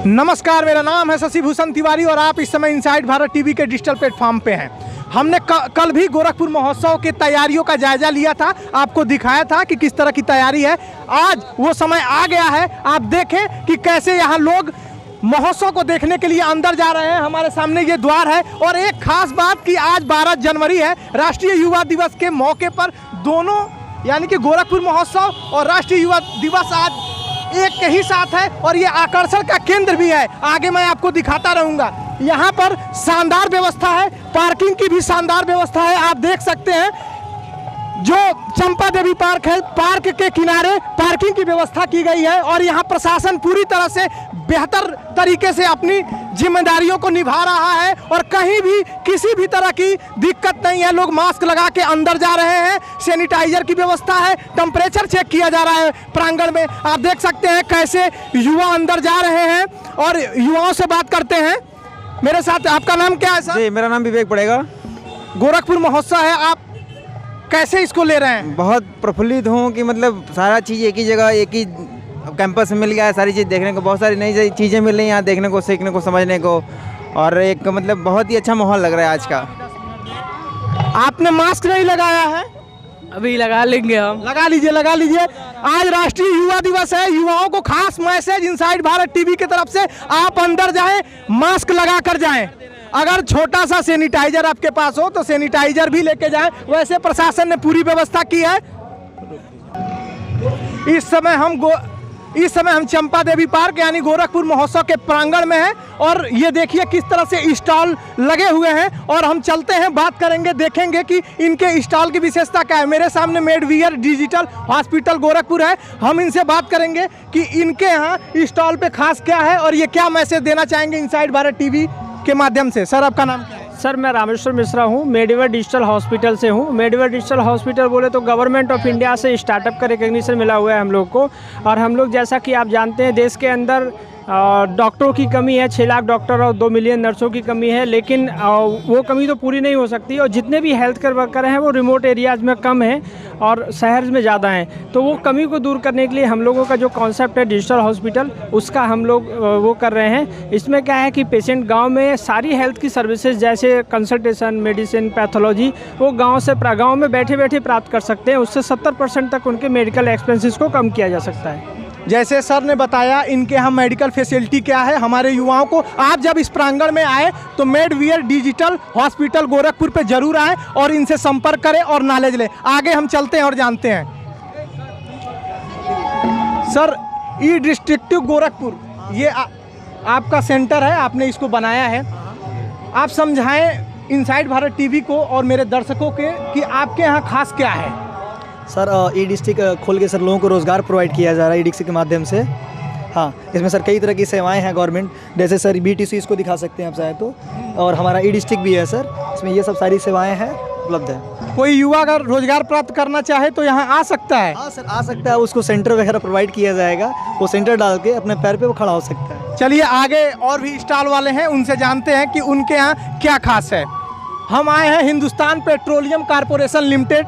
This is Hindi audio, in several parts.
नमस्कार, मेरा नाम है शशि भूषण तिवारी और आप इस समय इनसाइड भारत टीवी के डिजिटल प्लेटफॉर्म पे हैं। हमने कल भी गोरखपुर महोत्सव की तैयारियों का जायजा लिया था, आपको दिखाया था कि किस तरह की तैयारी है। आज वो समय आ गया है, आप देखें कि कैसे यहाँ लोग महोत्सव को देखने के लिए अंदर जा रहे हैं। हमारे सामने ये द्वार है और एक खास बात कि आज 12 जनवरी है, राष्ट्रीय युवा दिवस के मौके पर दोनों यानी कि गोरखपुर महोत्सव और राष्ट्रीय युवा दिवस आज एक के ही साथ है और ये आकर्षण का केंद्र भी है। आगे मैं आपको दिखाता रहूंगा। यहाँ पर शानदार व्यवस्था है, पार्किंग की भी शानदार व्यवस्था है। आप देख सकते हैं जो चंपा देवी पार्क है, पार्क के किनारे पार्किंग की व्यवस्था की गई है और यहाँ प्रशासन पूरी तरह से बेहतर तरीके से अपनी जिम्मेदारियों को निभा रहा है और कहीं भी किसी भी तरह की दिक्कत नहीं है। लोग मास्क लगा के अंदर जा रहे हैं, सैनिटाइजर की व्यवस्था है, टेम्परेचर चेक किया जा रहा है प्रांगण में। आप देख सकते हैं कैसे युवा अंदर जा रहे हैं और युवाओं से बात करते हैं। मेरे साथ आपका नाम क्या है सर? जी, मेरा नाम विवेक पड़ेगा। गोरखपुर महोत्सव है, आप कैसे इसको ले रहे हैं? बहुत प्रफुल्लित हूँ कि मतलब सारा चीज़ एक ही जगह, एक ही कैंपस में मिल गया है। सारी चीज़ देखने को, बहुत सारी नई चीज़ें मिल रही हैं यहाँ देखने को, सीखने को, समझने को, और एक मतलब बहुत ही अच्छा माहौल लग रहा है आज का। आपने मास्क नहीं लगाया है? अभी लगा लेंगे हम। लगा लीजिए, लगा लीजिए। आज राष्ट्रीय युवा दिवस है, युवाओं को खास मैसेज इनसाइड भारत टीवी की तरफ से, आप अंदर जाएं, मास्क लगा कर जाएं। अगर छोटा सा सैनिटाइजर आपके पास हो तो सैनिटाइजर भी लेके जाएं। वैसे प्रशासन ने पूरी व्यवस्था की है। इस समय हम चंपा देवी पार्क यानी गोरखपुर महोत्सव के प्रांगण में हैं और ये देखिए किस तरह से स्टॉल लगे हुए हैं और हम चलते हैं, बात करेंगे, देखेंगे कि इनके स्टॉल की विशेषता क्या है। मेरे सामने मेडवियर डिजिटल हॉस्पिटल गोरखपुर है, हम इनसे बात करेंगे कि इनके यहाँ स्टॉल पे खास क्या है और ये क्या मैसेज देना चाहेंगे इनसाइड भारत टीवी के माध्यम से। सर, आपका नाम क्या है? सर, मैं रामेश्वर मिश्रा हूँ, मेडवियर डिजिटल हॉस्पिटल से हूँ। मेडवियर डिजिटल हॉस्पिटल बोले तो गवर्नमेंट ऑफ इंडिया से स्टार्टअप का रिकग्निशन मिला हुआ है हम लोग को। और हम लोग, जैसा कि आप जानते हैं, देश के अंदर डॉक्टरों की कमी है, 6 लाख डॉक्टर और 2 मिलियन नर्सों की कमी है, लेकिन वो कमी तो पूरी नहीं हो सकती। और जितने भी हेल्थ केयर वर्कर हैं वो रिमोट एरियाज़ में कम हैं और शहर में ज़्यादा हैं। तो वो कमी को दूर करने के लिए हम लोगों का जो कॉन्सेप्ट है डिजिटल हॉस्पिटल, उसका हम लोग वो कर रहे हैं। इसमें क्या है कि पेशेंट गांव में सारी हेल्थ की सर्विसेज जैसे कंसल्टेशन, मेडिसिन, पैथोलॉजी, वो गांव में बैठे बैठे प्राप्त कर सकते हैं। उससे 70% तक उनके मेडिकल एक्सपेंसेस को कम किया जा सकता है। जैसे सर ने बताया, इनके यहाँ मेडिकल फैसिलिटी क्या है हमारे युवाओं को। आप जब इस प्रांगण में आए तो मेडवियर डिजिटल हॉस्पिटल गोरखपुर पे जरूर आए और इनसे संपर्क करें और नॉलेज लें। आगे हम चलते हैं और जानते हैं। सर, ई डिस्ट्रिक्टिव गोरखपुर ये आपका सेंटर है, आपने इसको बनाया है। आप समझाएं इनसाइड भारत टीवी को और मेरे दर्शकों के कि आपके यहाँ खास क्या है। सर, ई डिस्ट्रिक्ट खोल के सर लोगों को रोज़गार प्रोवाइड किया जा रहा है ई डिस्ट्रिक्ट के माध्यम से। हाँ, इसमें सर कई तरह की सेवाएं हैं गवर्नमेंट, जैसे सर BTC इसको दिखा सकते हैं आप चाहे तो, और हमारा ई डिस्ट्रिक्ट भी है सर, इसमें ये सब सारी सेवाएं हैं, उपलब्ध है। कोई युवा अगर रोजगार प्राप्त करना चाहे तो यहाँ आ सकता है? हाँ सर, आ सकता है। उसको सेंटर वगैरह प्रोवाइड किया जाएगा, वो सेंटर डाल के अपने पैर पे वो खड़ा हो सकता है। चलिए आगे और भी स्टॉल वाले हैं, उनसे जानते हैं कि उनके यहाँ क्या खास है। हम आए हैं हिंदुस्तान पेट्रोलियम कॉर्पोरेशन लिमिटेड,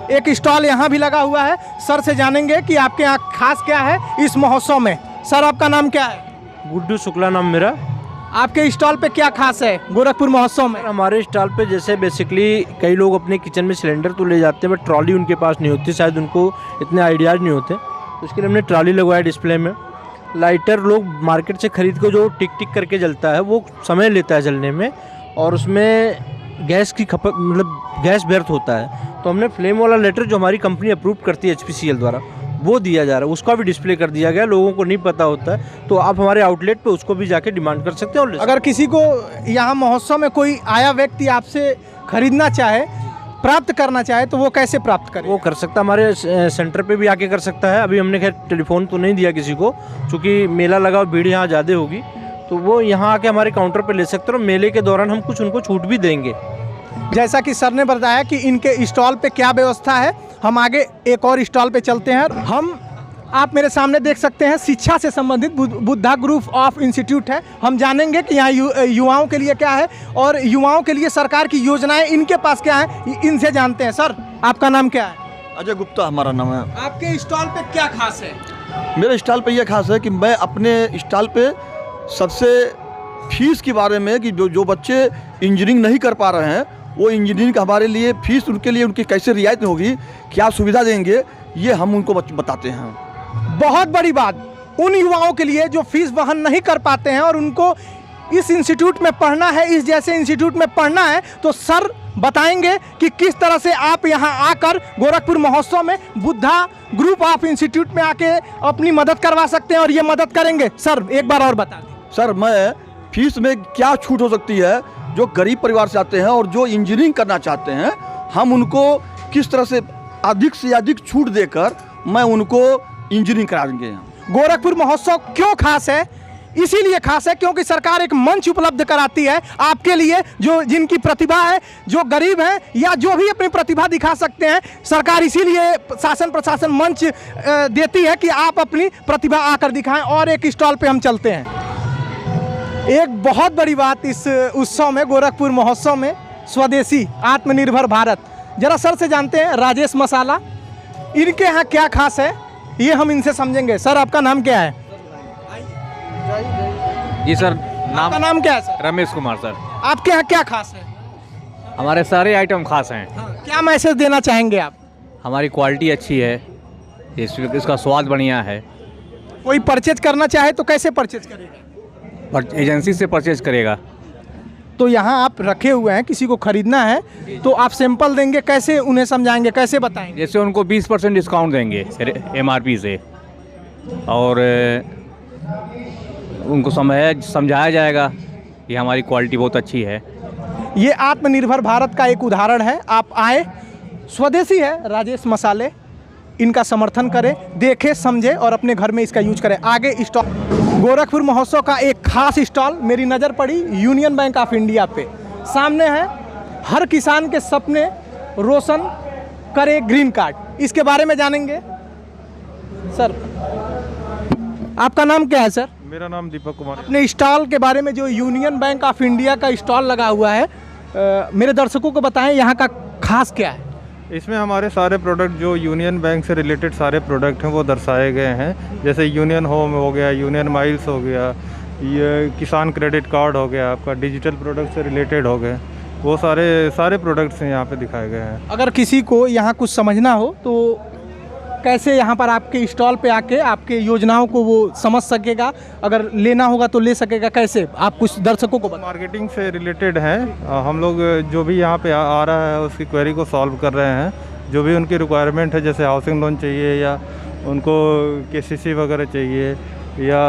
एक स्टॉल यहाँ भी लगा हुआ है। सर से जानेंगे कि आपके यहाँ खास क्या है इस महोत्सव में। सर, आपका नाम क्या है? गुड्डू शुक्ला नाम मेरा। आपके स्टॉल पे क्या खास है गोरखपुर महोत्सव में? हमारे स्टॉल पे जैसे बेसिकली कई लोग अपने किचन में सिलेंडर तो ले जाते हैं, बट ट्रॉली उनके पास नहीं होती, शायद उनको इतने आइडियाज़ नहीं होते, तो उसके लिए हमने ट्रॉली लगवाया डिस्प्ले में। लाइटर लोग मार्केट से खरीद कर जो टिक टिक करके जलता है वो समय लेता है जलने में और उसमें गैस की खपत मतलब गैस व्यर्थ होता है, तो हमने फ्लेम वाला लेटर जो हमारी कंपनी अप्रूव करती है HPCL द्वारा, वो दिया जा रहा है, उसका भी डिस्प्ले कर दिया गया। लोगों को नहीं पता होता है, तो आप हमारे आउटलेट पे उसको भी जाके डिमांड कर सकते हैं। और अगर किसी को यहाँ महोत्सव में कोई आया व्यक्ति आपसे खरीदना चाहे, प्राप्त करना चाहे, तो वो कैसे प्राप्त करे? वो कर सकता है, हमारे सेंटर पे भी आके कर सकता है। अभी हमने खैर टेलीफोन तो नहीं दिया किसी को, क्योंकि मेला लगा और भीड़ यहाँ ज़्यादा होगी, तो वो यहाँ आके हमारे काउंटर पे ले सकते हैं और मेले के दौरान हम कुछ उनको छूट भी देंगे। जैसा कि सर ने बताया कि इनके स्टॉल पे क्या व्यवस्था है, हम आगे एक और स्टॉल पे चलते हैं। आप मेरे सामने देख सकते हैं शिक्षा से संबंधित बुद्धा ग्रुप ऑफ इंस्टीट्यूट है। हम जानेंगे कि यहाँ युवाओं के लिए क्या है और युवाओं के लिए सरकार की योजनाएं इनके पास क्या है, इनसे जानते हैं। सर, आपका नाम क्या है? अजय गुप्ता हमारा नाम है। आपके स्टॉल पे क्या खास है? मेरे स्टॉल पे यह खास है कि मैं अपने स्टॉल पे सबसे फीस के बारे में कि जो बच्चे इंजीनियरिंग नहीं कर पा रहे हैं वो इंजीनियरिंग का हमारे लिए फीस उनके लिए उनकी कैसे रियायत होगी, क्या सुविधा देंगे, ये हम उनको बताते हैं। बहुत बड़ी बात उन युवाओं के लिए जो फीस वहन नहीं कर पाते हैं और उनको इस इंस्टीट्यूट में पढ़ना है, इस जैसे इंस्टीट्यूट में पढ़ना है, तो सर बताएंगे कि किस तरह से आप यहाँ आकर गोरखपुर महोत्सव में बुद्धा ग्रुप ऑफ इंस्टीट्यूट में आके अपनी मदद करवा सकते हैं और ये मदद करेंगे। सर एक बार और बता दें। सर मैं फीस में क्या छूट हो सकती है, जो गरीब परिवार से आते हैं और जो इंजीनियरिंग करना चाहते हैं, हम उनको किस तरह से अधिक छूट देकर मैं उनको इंजीनियरिंग करा देंगे। गोरखपुर महोत्सव क्यों खास है? इसीलिए खास है क्योंकि सरकार एक मंच उपलब्ध कराती है आपके लिए, जो जिनकी प्रतिभा है, जो गरीब हैं या जो भी अपनी प्रतिभा दिखा सकते हैं, सरकार इसीलिए शासन प्रशासन मंच देती है कि आप अपनी प्रतिभा आकर दिखाएं। और एक स्टॉल पे हम चलते हैं। एक बहुत बड़ी बात इस उत्सव में, गोरखपुर महोत्सव में, स्वदेशी आत्मनिर्भर भारत। जरा सर से जानते हैं, राजेश मसाला, इनके यहाँ क्या खास है ये हम इनसे समझेंगे। सर आपका नाम क्या है? जी सर, आपका नाम क्या है सर? रमेश कुमार सर। आपके यहाँ क्या खास है? हमारे सारे आइटम खास हैं। क्या मैसेज देना चाहेंगे आप? हमारी क्वालिटी अच्छी है, इसका स्वाद बढ़िया है। कोई परचेज करना चाहे तो कैसे परचेज करेगा? पर एजेंसी से परचेज करेगा। तो यहाँ आप रखे हुए हैं, किसी को खरीदना है तो आप सैंपल देंगे, कैसे उन्हें समझाएंगे, कैसे बताएंगे? जैसे उनको 20% डिस्काउंट देंगे MRP से, और उनको समझाया जाएगा कि हमारी क्वालिटी बहुत अच्छी है। ये आत्मनिर्भर भारत का एक उदाहरण है। आप आए, स्वदेशी है राजेश मसाले, इनका समर्थन करें, देखें, समझें और अपने घर में इसका यूज करें। आगे स्टॉल, गोरखपुर महोत्सव का एक खास स्टॉल मेरी नज़र पड़ी यूनियन बैंक ऑफ इंडिया पे। सामने है हर किसान के सपने रोशन करे ग्रीन कार्ड, इसके बारे में जानेंगे। सर आपका नाम क्या है सर? मेरा नाम दीपक कुमार। अपने स्टॉल के बारे में, जो यूनियन बैंक ऑफ इंडिया का स्टॉल लगा हुआ है, मेरे दर्शकों को बताएं यहाँ का खास क्या है? इसमें हमारे सारे प्रोडक्ट जो यूनियन बैंक से रिलेटेड सारे प्रोडक्ट हैं वो दर्शाए गए हैं। जैसे यूनियन होम हो गया, यूनियन माइल्स हो गया, ये किसान क्रेडिट कार्ड हो गया, आपका डिजिटल प्रोडक्ट से रिलेटेड हो गए, वो सारे प्रोडक्ट्स यहाँ पे दिखाए गए हैं। अगर किसी को यहाँ कुछ समझना हो तो कैसे यहाँ पर आपके स्टॉल पे आके आपके योजनाओं को वो समझ सकेगा? अगर लेना होगा तो ले सकेगा कैसे? आप कुछ दर्शकों को बताएं। मार्केटिंग से रिलेटेड है, हम लोग जो भी यहाँ पे आ रहा है उसकी क्वेरी को सॉल्व कर रहे हैं। जो भी उनकी रिक्वायरमेंट है, जैसे हाउसिंग लोन चाहिए या उनको KCC वगैरह चाहिए या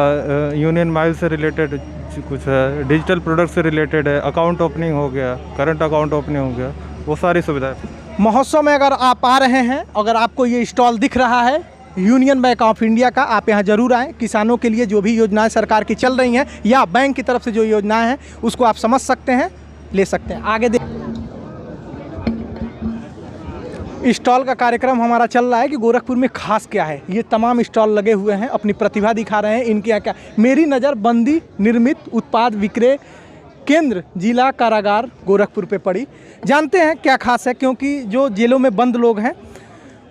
यूनियन माइल से रिलेटेड कुछ है, डिजिटल प्रोडक्ट से रिलेटेड है, अकाउंट ओपनिंग हो गया, करंट अकाउंट ओपनिंग हो गया, वो सारी सुविधाएं। महोत्सव में अगर आप आ रहे हैं, अगर आपको ये स्टॉल दिख रहा है यूनियन बैंक ऑफ इंडिया का, आप यहाँ जरूर आएँ। किसानों के लिए जो भी योजनाएं सरकार की चल रही हैं या बैंक की तरफ से जो योजनाएं हैं उसको आप समझ सकते हैं, ले सकते हैं। आगे स्टॉल का कार्यक्रम हमारा चल रहा है कि गोरखपुर में खास क्या है। ये तमाम स्टॉल लगे हुए हैं, अपनी प्रतिभा दिखा रहे हैं। इनके यहाँ क्या, मेरी नज़र बंदी निर्मित उत्पाद विक्रय केंद्र जिला कारागार गोरखपुर पे पड़ी। जानते हैं क्या खास है, क्योंकि जो जेलों में बंद लोग हैं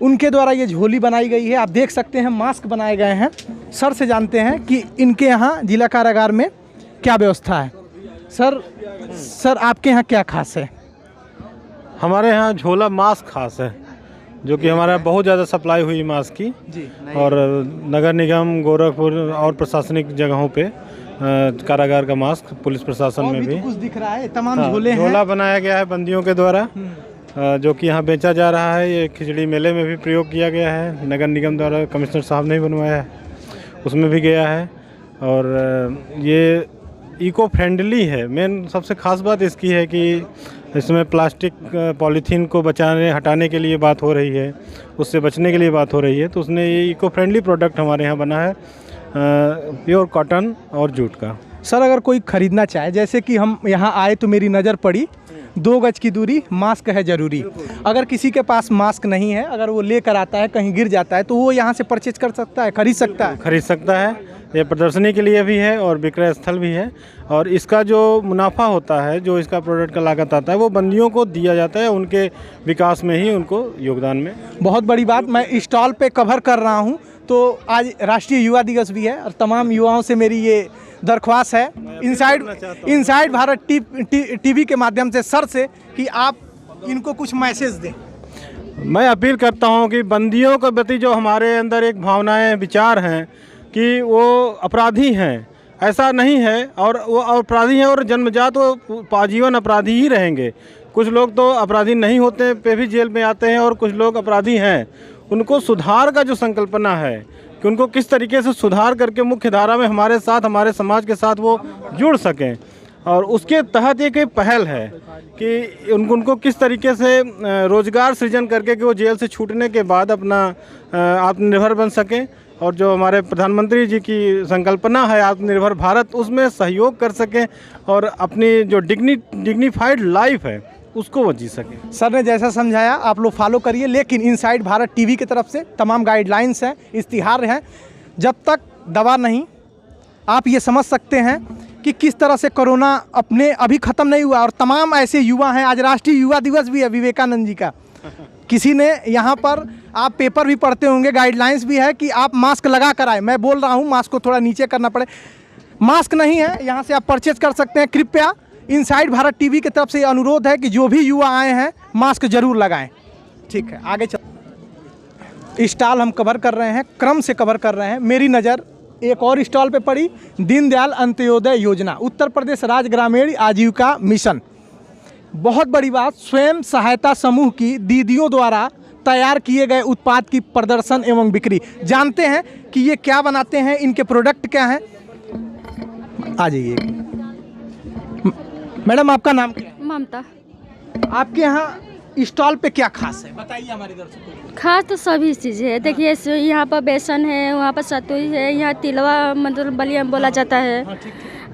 उनके द्वारा ये झोली बनाई गई है। आप देख सकते हैं मास्क बनाए गए हैं। सर से जानते हैं कि इनके यहाँ जिला कारागार में क्या व्यवस्था है। सर आपके यहाँ क्या खास है? हमारे यहाँ झोला मास्क खास है, जो कि हमारा बहुत ज़्यादा सप्लाई हुई मास्क की जी। और नगर निगम गोरखपुर और प्रशासनिक जगहों पे कारागार का मास्क, पुलिस प्रशासन में भी तो कुछ दिख रहा है, तमाम झोले हैं। झोला बनाया गया है बंदियों के द्वारा, जो कि यहाँ बेचा जा रहा है। ये खिचड़ी मेले में भी प्रयोग किया गया है, नगर निगम द्वारा कमिश्नर साहब ने ही बनवाया है, उसमें भी गया है। और ये इको फ्रेंडली है। मेन सबसे ख़ास बात इसकी है कि इसमें प्लास्टिक पॉलीथीन को हटाने के लिए बात हो रही है, उससे बचने के लिए बात हो रही है। तो उसने ये इको फ्रेंडली प्रोडक्ट हमारे यहाँ बना है, प्योर कॉटन और जूट का। सर अगर कोई ख़रीदना चाहे, जैसे कि हम यहाँ आए तो मेरी नज़र पड़ी 2 गज की दूरी, मास्क है ज़रूरी। अगर किसी के पास मास्क नहीं है, अगर वो लेकर आता है, कहीं गिर जाता है, तो वो यहाँ से परचेज कर सकता है, खरीद सकता है। ये प्रदर्शनी के लिए भी है और विक्रय स्थल भी है। और इसका जो मुनाफा होता है, जो इसका प्रोडक्ट का लागत आता है, वो बंदियों को दिया जाता है, उनके विकास में ही, उनको योगदान में। बहुत बड़ी बात, मैं स्टॉल पे कवर कर रहा हूँ तो आज राष्ट्रीय युवा दिवस भी है और तमाम युवाओं से मेरी ये दरख्वास्त है इनसाइड भारत टीवी के माध्यम से सर से कि आप इनको कुछ मैसेज दें। मैं अपील करता हूं कि बंदियों के प्रति जो हमारे अंदर एक भावनाएं विचार हैं कि वो अपराधी हैं, ऐसा नहीं है। और वो अपराधी हैं और जन्मजात वो आजीवन अपराधी ही रहेंगे। कुछ लोग तो अपराधी नहीं होते पे भी जेल में आते हैं और कुछ लोग अपराधी हैं। उनको सुधार का जो संकल्पना है कि उनको किस तरीके से सुधार करके मुख्य धारा में हमारे साथ, हमारे समाज के साथ वो जुड़ सकें, और उसके तहत एक पहल है कि उनको किस तरीके से रोज़गार सृजन करके कि वो जेल से छूटने के बाद अपना आत्मनिर्भर बन सकें, और जो हमारे प्रधानमंत्री जी की संकल्पना है आत्मनिर्भर भारत, उसमें सहयोग कर सकें और अपनी जो डिग्निफाइड लाइफ है उसको वो जी सकें। सर ने जैसा समझाया आप लोग फॉलो करिए, लेकिन इनसाइड भारत टीवी की तरफ से तमाम गाइडलाइंस हैं, इश्तिहार हैं। जब तक दवा नहीं, आप ये समझ सकते हैं कि किस तरह से कोरोना अपने अभी ख़त्म नहीं हुआ। और तमाम ऐसे युवा हैं, आज राष्ट्रीय युवा दिवस भी है विवेकानंद जी का। किसी ने यहाँ पर, आप पेपर भी पढ़ते होंगे, गाइडलाइंस भी है कि आप मास्क लगा कर आए। मैं बोल रहा हूँ मास्क को थोड़ा नीचे करना पड़े, मास्क नहीं है, यहाँ से आप परचेज कर सकते हैं। कृपया इनसाइड भारत टीवी की तरफ से अनुरोध है कि जो भी युवा आए हैं मास्क जरूर लगाएं। ठीक है, आगे चल। स्टॉल हम कवर कर रहे हैं, क्रम से कवर कर रहे हैं। मेरी नज़र एक और स्टॉल पे पड़ी, दीनदयाल अंत्योदय योजना, उत्तर प्रदेश राज्य ग्रामीण आजीविका मिशन। बहुत बड़ी बात, स्वयं सहायता समूह की दीदियों द्वारा तैयार किए गए उत्पाद की प्रदर्शन एवं बिक्री। जानते हैं कि ये क्या बनाते हैं, इनके प्रोडक्ट क्या हैं। आ जाइए मैडम, आपका नाम क्या है? ममता। आपके यहाँ स्टॉल पे क्या खास है, बताइए हमारे दर्शकों को। खास तो सभी चीज़ें है। देखिए यहाँ पर बेसन है, वहाँ पर सतुई है, यहाँ तिलवा मतलब बलिया बोला जाता है।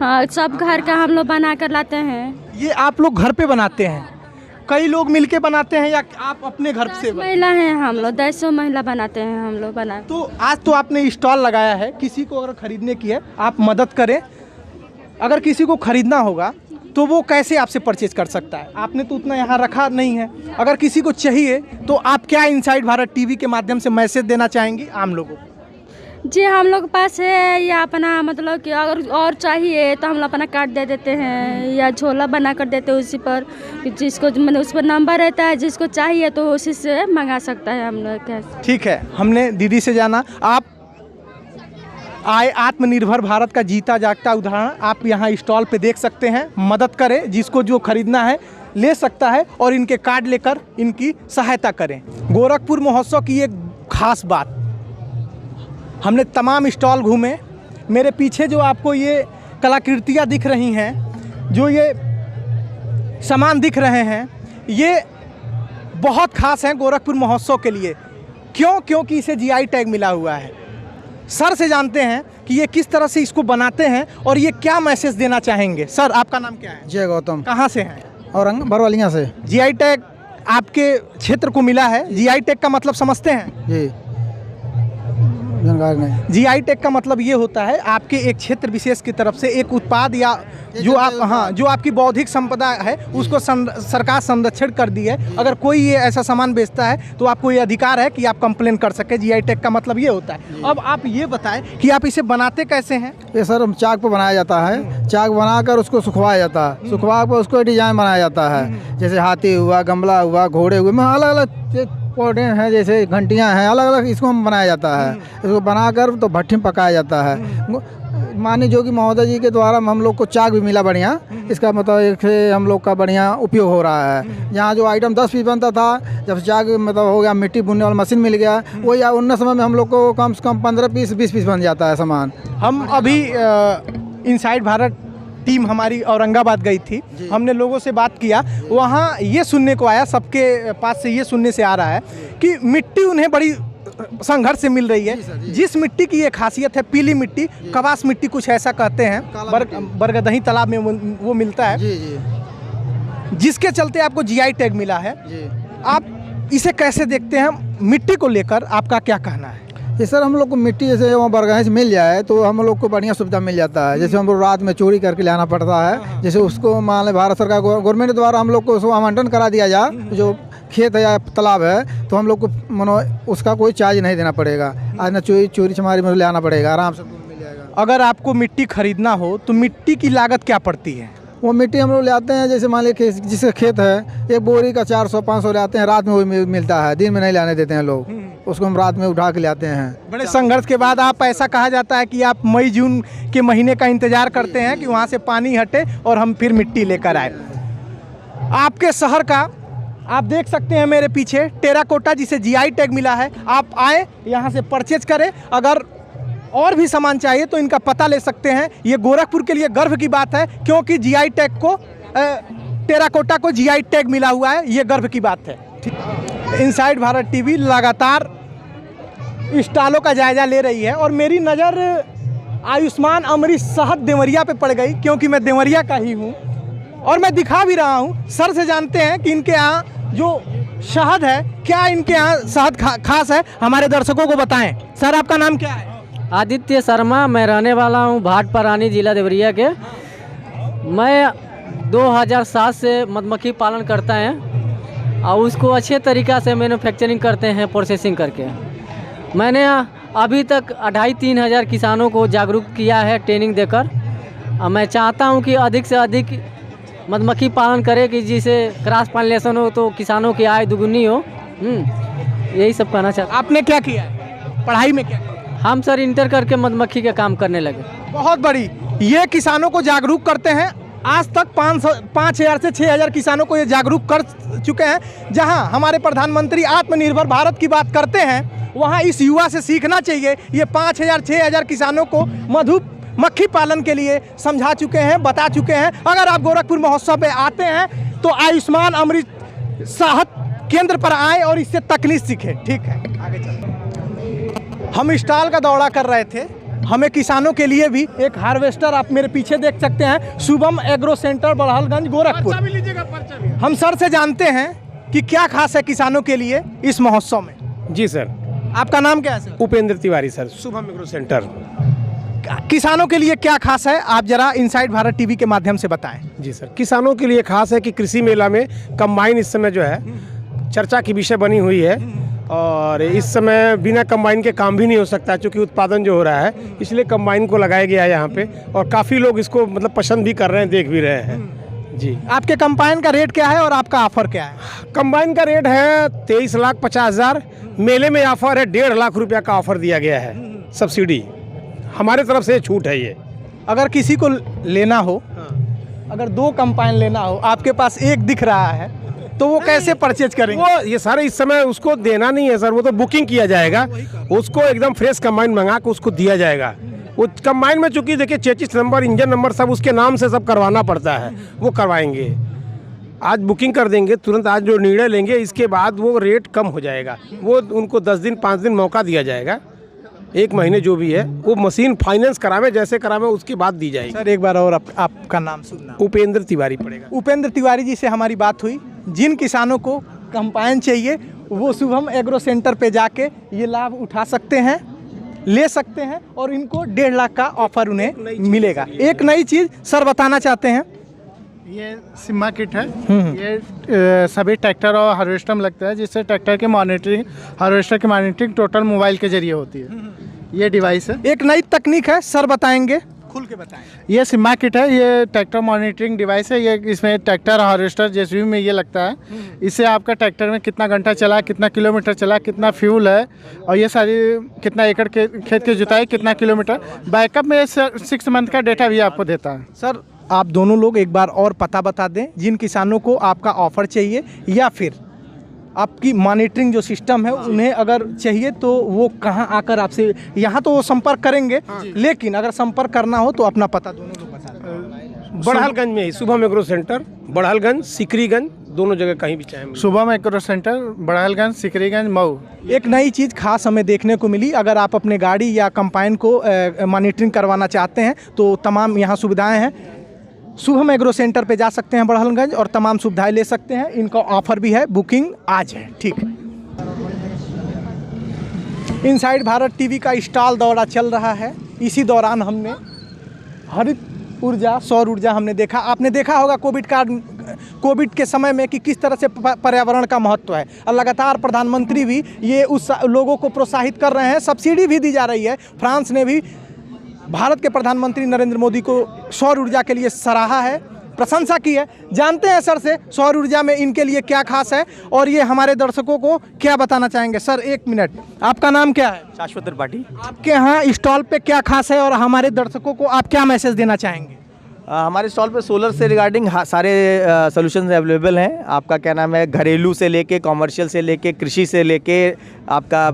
हाँ, सब घर का हम लोग बना कर लाते हैं। ये आप लोग घर पे बनाते हैं? कई लोग मिलके बनाते हैं या आप अपने घर से? महिला हैं हम लोग, 100 महिला बनाते हैं हम लोग बना। तो आज तो आपने स्टॉल लगाया है, किसी को अगर खरीदने की है आप मदद करें। अगर किसी को खरीदना होगा तो वो कैसे आपसे परचेज कर सकता है? आपने तो उतना यहाँ रखा नहीं है। अगर किसी को चाहिए तो आप क्या इनसाइड भारत टीवी के माध्यम से मैसेज देना चाहेंगी आम लोगों को? जी, हम लोग के पास है या अपना मतलब कि अगर और चाहिए तो हम लोग अपना कार्ड दे देते हैं या झोला बना कर देते हैं उसी पर, जिसको मतलब उस पर नंबर रहता है, जिसको चाहिए तो उसी से मंगा सकता है हम लोग। ठीक है, हमने दीदी से जाना। आप आए आत्मनिर्भर भारत का जीता जागता उदाहरण आप यहाँ स्टॉल पे देख सकते हैं। मदद करें, जिसको जो खरीदना है ले सकता है और इनके कार्ड लेकर इनकी सहायता करें। गोरखपुर महोत्सव की एक खास बात, हमने तमाम स्टॉल घूमे। मेरे पीछे जो आपको ये कलाकृतियाँ दिख रही हैं, जो ये सामान दिख रहे हैं, ये बहुत खास हैं गोरखपुर महोत्सव के लिए। क्यों? क्योंकि इसे जीआई टैग मिला हुआ है। सर से जानते हैं कि ये किस तरह से इसको बनाते हैं और ये क्या मैसेज देना चाहेंगे। सर, आपका नाम क्या है? जय गौतम। कहाँ से हैं? औरंग बरवालिया से। जीआई टैग आपके क्षेत्र को मिला है। जीआई टैग का मतलब समझते हैं? जी, जानकार नहीं। जीआई टैग का मतलब ये होता है आपके एक क्षेत्र विशेष की तरफ से एक उत्पाद या जो आप जो आपकी बौद्धिक संपदा है उसको सरकार संरक्षण कर दी है। अगर कोई ये ऐसा सामान बेचता है तो आपको ये अधिकार है कि आप कंप्लेन कर सके। जीआई टैग का मतलब ये होता है। अब आप ये बताएं कि आप इसे बनाते कैसे हैं? ये सर चाक पर बनाया जाता है। चाक बनाकर उसको सुखवाया जाता है। सुखवा कर उसको डिजाइन बनाया जाता है। जैसे हाथी हुआ, गमला हुआ, घोड़े हुए, में अलग अलग पौधे हैं, जैसे घंटियां हैं, अलग अलग इसको हम बनाया जाता है। इसको बनाकर तो भट्टी में पकाया जाता है। माननीय योगी महोदय जी के द्वारा हम लोग को चाक भी मिला बढ़िया। इसका मतलब एक हम लोग का बढ़िया उपयोग हो रहा है। यहाँ जो आइटम 10 पीस बनता था, जब चाक मतलब हो गया, मिट्टी बुनने वाला मशीन मिल गया, वही उन समय में हम लोग को कम से कम 15 पीस 20 पीस बन जाता है सामान। हम अभी इनसाइड भारत टीम हमारी औरंगाबाद गई थी। हमने लोगों से बात किया, वहाँ ये सुनने को आया, सबके पास से ये सुनने से आ रहा है कि मिट्टी उन्हें बड़ी संघर्ष से मिल रही है। जिस मिट्टी की ये खासियत है, पीली मिट्टी, कवास मिट्टी कुछ ऐसा कहते हैं, बरगदही तालाब में वो मिलता है, जिसके चलते आपको जीआई टैग मिला है। आप इसे कैसे देखते हैं? मिट्टी को लेकर आपका क्या कहना है? ये सर, हम लोग को मिट्टी जैसे वहाँ बरगही से मिल जाए तो हम लोग को बढ़िया सुविधा मिल जाता है। जैसे हम लोग रात में चोरी करके लाना पड़ता है, जैसे उसको मान लें भारत सरकार गवर्नमेंट द्वारा हम लोग को उसको आवंटन करा दिया जाए, जो खेत है या तालाब है, तो हम लोग को उसका कोई चार्ज नहीं देना पड़ेगा। आज ना चोरी चमारी में ले आना पड़ेगा, आराम से मिल जाएगा। अगर आपको मिट्टी खरीदना हो तो मिट्टी की लागत क्या पड़ती है? वो मिट्टी हम लोग ले आते हैं, जैसे मान लीजिए जिसका खेत है, एक बोरी का 400-500 ले आते हैं, रात में वो मिलता है, दिन में नहीं लाने देते हैं लोग, उसको हम रात में उठा के ले आते हैं। बड़े संघर्ष के बाद आप, ऐसा कहा जाता है कि आप मई जून के महीने का इंतजार करते हैं कि वहाँ से पानी हटे और हम फिर मिट्टी लेकर आए। आपके शहर का आप देख सकते हैं मेरे पीछे टेराकोटा जिसे जीआई टैग मिला है। आप आए यहाँ से परचेज करें, अगर और भी सामान चाहिए तो इनका पता ले सकते हैं। ये गोरखपुर के लिए गर्व की बात है क्योंकि जीआई टैग को, टेराकोटा को जीआई टैग मिला हुआ है, ये गर्व की बात है। इनसाइड भारत टीवी लगातार स्टॉलों का जायजा ले रही है और मेरी नज़र आयुष्मान अमृत शहद देवरिया पे पड़ गई क्योंकि मैं देवरिया का ही हूँ और मैं दिखा भी रहा हूँ। सर से जानते हैं कि इनके यहाँ जो शहद है, क्या इनके यहाँ शहद खास है, हमारे दर्शकों को बताएं। सर आपका नाम क्या है? आदित्य शर्मा, मैं रहने वाला हूँ भाटपरानी जिला देवरिया के। मैं 2007 से मधुमक्खी पालन करता है और उसको अच्छे तरीक़ा से मैन्युफैक्चरिंग करते हैं, प्रोसेसिंग करके। मैंने अभी तक 2,500-3 हज़ार किसानों को जागरूक किया है ट्रेनिंग देकर। मैं चाहता हूँ कि अधिक से अधिक मधुमक्खी पालन करे कि जिसे क्रॉस पॉलिनेशन हो तो किसानों की आय दुगुनी हो। यही सब कहना चाहता। आपने क्या किया है पढ़ाई में? क्या हम सर इंटर करके मधुमक्खी का काम करने लगे। बहुत बड़ी, ये किसानों को जागरूक करते हैं। आज तक 5,000 से 6,000 किसानों को ये जागरूक कर चुके हैं। जहां हमारे प्रधानमंत्री आत्मनिर्भर भारत की बात करते हैं, वहां इस युवा से सीखना चाहिए। ये 5,000-6,000 किसानों को मधुमक्खी पालन के लिए समझा चुके हैं, बता चुके हैं। अगर आप गोरखपुर महोत्सव में आते हैं तो आयुष्मान अमृत शहद केंद्र पर आए और इससे तकनीक सीखें। ठीक है, आगे चलते हैं। हम स्टॉल का दौरा कर रहे थे। हमें किसानों के लिए भी एक हार्वेस्टर, आप मेरे पीछे देख सकते हैं, शुभम एग्रो सेंटर बड़हलगंज गोरखपुर। हम सर से जानते हैं कि क्या खास है किसानों के लिए इस महोत्सव में। जी सर। आपका नाम क्या है sir? Upendra Tiwari sir, Shubham agro centre. किसानों के लिए क्या खास है, आप जरा इनसाइड भारत टीवी के माध्यम से बताएं। जी सर, किसानों के लिए खास है कि कृषि मेला में कंबाइन इस समय जो है चर्चा की विषय बनी हुई है और इस समय बिना कंबाइन के काम भी नहीं हो सकता क्योंकि उत्पादन जो हो रहा है, इसलिए कंबाइन को लगाया गया है यहाँ पे और काफ़ी लोग इसको मतलब पसंद भी कर रहे हैं, देख भी रहे हैं। जी, आपके कंबाइन का रेट क्या है और आपका ऑफर क्या है? कंबाइन का रेट है 23,50,000। मेले में ऑफर है 1.5 लाख रुपया का ऑफर दिया गया है, सब्सिडी हमारे तरफ से छूट है ये। अगर किसी को लेना हो, अगर 2 कंबाइन लेना हो, आपके पास एक दिख रहा है तो वो कैसे परचेज करेंगे? वो ये सारे इस समय उसको देना नहीं है सर, वो तो बुकिंग किया जाएगा, उसको एकदम फ्रेश कंबाइन मंगा के उसको दिया जाएगा। वो कंबाइन में चूंकि देखिए चेचिस नंबर, इंजन नंबर सब उसके नाम से सब करवाना पड़ता है, वो करवाएंगे। आज बुकिंग कर देंगे तुरंत, आज जो निर्णय लेंगे इसके बाद वो रेट कम हो जाएगा। वो उनको 10 दिन 5 दिन मौका दिया जाएगा, 1 महीने जो भी है, वो मशीन फाइनेंस करावे जैसे करावे उसकी बात दी जाएगी। सर एक बार और आपका नाम सुनना। उपेंद्र तिवारी पड़ेगा। उपेंद्र तिवारी जी से हमारी बात हुई। जिन किसानों को कंबाइन चाहिए वो शुभम एग्रो सेंटर पे जाके ये लाभ उठा सकते हैं, ले सकते हैं और इनको 1.5 लाख का ऑफर उन्हें मिलेगा। एक नई चीज़ सर बताना चाहते हैं। ये सिम्मा किट है, ये सभी ट्रैक्टर और हार्वेस्टर में लगता है, जिससे ट्रैक्टर की मॉनिटरिंग, हार्वेस्टर की मॉनिटरिंग टोटल मोबाइल के जरिए होती है। ये डिवाइस है, एक नई तकनीक है, सर बताएंगे, खुल के बताएं। ये सिम्मा किट है, ये ट्रैक्टर मॉनिटरिंग डिवाइस है। ये इसमें ट्रैक्टर, हार्वेस्टर, जेसीबी में ये लगता है। इससे आपका ट्रैक्टर में कितना घंटा चला, कितना किलोमीटर चला, कितना फ्यूल है और ये सारी कितना एकड़ के खेत की जुताई, कितना किलोमीटर, बैकअप में 6 मंथ का डेटा भी आपको देता है। सर आप दोनों लोग एक बार और पता बता दें, जिन किसानों को आपका ऑफ़र चाहिए या फिर आपकी मॉनिटरिंग जो सिस्टम है उन्हें अगर चाहिए तो वो कहाँ आकर आपसे, यहाँ तो वो संपर्क करेंगे, लेकिन अगर संपर्क करना हो तो अपना पता दोनों लोग बता दें। बड़हलगंज में ही शुभम एग्रो सेंटर, बड़हलगंज, सिकरीगंज, दोनों जगह कहीं भी चाहें। Shubham agro centre, Barhalganj, Sikriganj, Mau. एक नई चीज़ खास हमें देखने को मिली। अगर आप अपने गाड़ी या कंबाइन को मॉनिटरिंग करवाना चाहते हैं तो तमाम यहाँ सुविधाएँ हैं। शुभम एग्रो सेंटर पे जा सकते हैं बड़हलगंज और तमाम सुविधाएं ले सकते हैं। इनका ऑफर भी है, बुकिंग आज है। ठीक है, इनसाइड भारत टीवी का स्टॉल दौरा चल रहा है। इसी दौरान हमने हरित ऊर्जा, सौर ऊर्जा हमने देखा। आपने देखा होगा कोविड के समय में कि किस तरह से पर्यावरण का महत्व है और लगातार प्रधानमंत्री भी ये उस लोगों को प्रोत्साहित कर रहे हैं। सब्सिडी भी दी जा रही है। फ्रांस ने भी भारत के प्रधानमंत्री नरेंद्र मोदी को सौर ऊर्जा के लिए सराहा है, प्रशंसा की है। जानते हैं सर से सौर ऊर्जा में इनके लिए क्या खास है और ये हमारे दर्शकों को क्या बताना चाहेंगे। सर एक मिनट, आपका नाम क्या है? शाश्वत त्रिपाठी। आपके यहाँ स्टॉल पे क्या खास है और हमारे दर्शकों को आप क्या मैसेज देना चाहेंगे? हमारे स्टॉल पे सोलर से रिगार्डिंग सारे सॉल्यूशंस अवेलेबल हैं। आपका क्या नाम है, घरेलू से लेके कॉमर्शियल से लेके कृषि से लेके आपका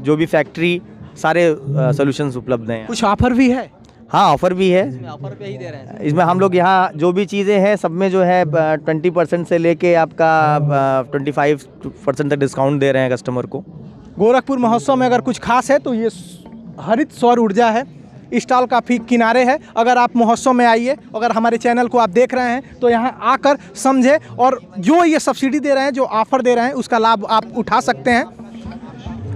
जो भी फैक्ट्री, सारे सॉल्यूशंस उपलब्ध हैं। कुछ ऑफर भी है? हाँ, ऑफर भी है। ऑफर पे ही दे रहे हैं। इसमें हम लोग यहाँ जो भी चीज़ें हैं सब में जो है 20% से लेके आपका 25% तक डिस्काउंट दे रहे हैं कस्टमर को। गोरखपुर महोत्सव में अगर कुछ खास है तो ये हरित सौर ऊर्जा है। स्टॉल काफ़ी किनारे है। अगर आप महोत्सव में आइए, अगर हमारे चैनल को आप देख रहे हैं तो यहाँ आकर समझे और जो ये सब्सिडी दे रहे हैं, जो ऑफर दे रहे हैं, उसका लाभ आप उठा सकते हैं।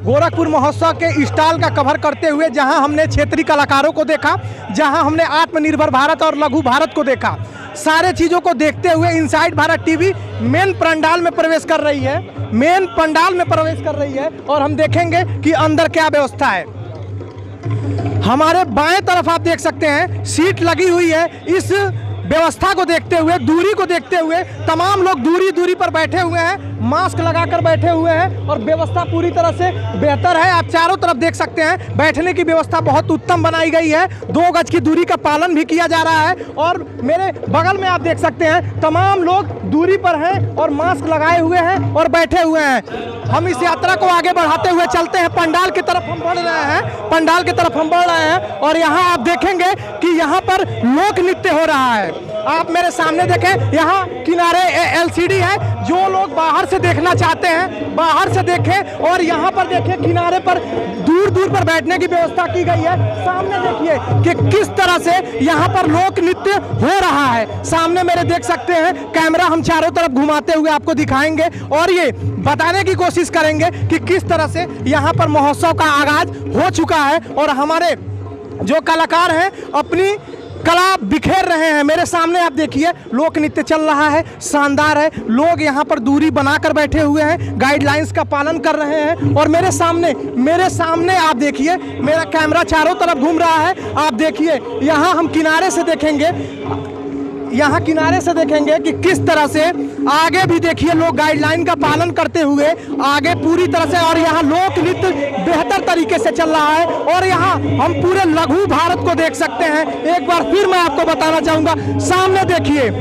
गोरखपुर महोत्सव के स्टॉल का कवर करते हुए जहां हमने क्षेत्रीय कलाकारों को देखा, जहां हमने आत्मनिर्भर भारत और लघु भारत को देखा, सारे चीज़ों को देखते हुए inside Bharat TV main pandal में प्रवेश कर रही है, मेन पंडाल में प्रवेश कर रही है और हम देखेंगे कि अंदर क्या व्यवस्था है। हमारे बाएं तरफ आप देख सकते हैं सीट लगी हुई है। इस व्यवस्था को देखते हुए, दूरी को देखते हुए तमाम लोग दूरी पर बैठे हुए हैं, मास्क लगाकर बैठे हुए हैं और व्यवस्था पूरी तरह से बेहतर है। आप चारों तरफ देख सकते हैं बैठने की व्यवस्था बहुत उत्तम बनाई गई है। 2 गज की दूरी का पालन भी किया जा रहा है और मेरे बगल में आप देख सकते हैं तमाम लोग दूरी पर हैं और मास्क लगाए हुए हैं और बैठे हुए हैं। हम इस यात्रा को आगे बढ़ाते हुए चलते हैं। पंडाल की तरफ हम बढ़ रहे हैं, पंडाल की तरफ हम बढ़ रहे हैं और यहाँ आप देखेंगे कि यहाँ पर लोक नृत्य हो रहा है। आप मेरे सामने देखें, यहाँ किनारे LCD है। जो लोग बाहर से देखना चाहते हैं बाहर से देखें और यहाँ पर देखें किनारे पर दूर पर बैठने की व्यवस्था की गई है। सामने देखिए कि किस तरह से यहाँ पर लोक नृत्य हो रहा है। सामने मेरे देख सकते हैं कैमरा, हम चारों तरफ घुमाते हुए आपको दिखाएंगे और ये बताने की कोशिश करेंगे कि किस तरह से यहाँ पर महोत्सव का आगाज हो चुका है और हमारे जो कलाकार हैं अपनी कला बिखेर रहे हैं। मेरे सामने आप देखिए लोक नृत्य चल रहा है, शानदार है। लोग यहाँ पर दूरी बनाकर बैठे हुए हैं, गाइडलाइंस का पालन कर रहे हैं और मेरे सामने आप देखिए, मेरा कैमरा चारों तरफ घूम रहा है। आप देखिए यहाँ हम किनारे से देखेंगे, यहाँ किनारे से देखेंगे कि किस तरह से आगे भी देखिए लोग गाइडलाइन का पालन करते हुए आगे पूरी तरह से, और यहाँ लोक नृत्य बेहतर तरीके से चल रहा है और यहाँ हम पूरे लघु भारत को देख सकते हैं। एक बार फिर मैं आपको बताना चाहूँगा, सामने देखिए,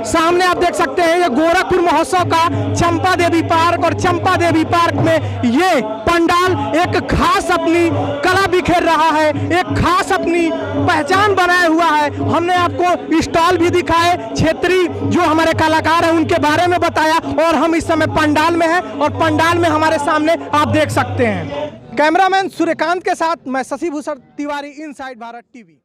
सामने आप देख सकते हैं ये गोरखपुर महोत्सव का चंपा देवी पार्क और चंपा देवी पार्क में ये पंडाल एक खास अपनी कला बिखेर रहा है, एक खास अपनी पहचान बनाया हुआ है। हमने आपको स्टॉल भी दिखाए, क्षेत्रीय जो हमारे कलाकार हैं उनके बारे में बताया और हम इस समय पंडाल में हैं और पंडाल में हमारे सामने आप देख सकते हैं। कैमरामैन सूर्यकांत के साथ मैं शशि भूषण तिवारी, इनसाइड भारत टीवी।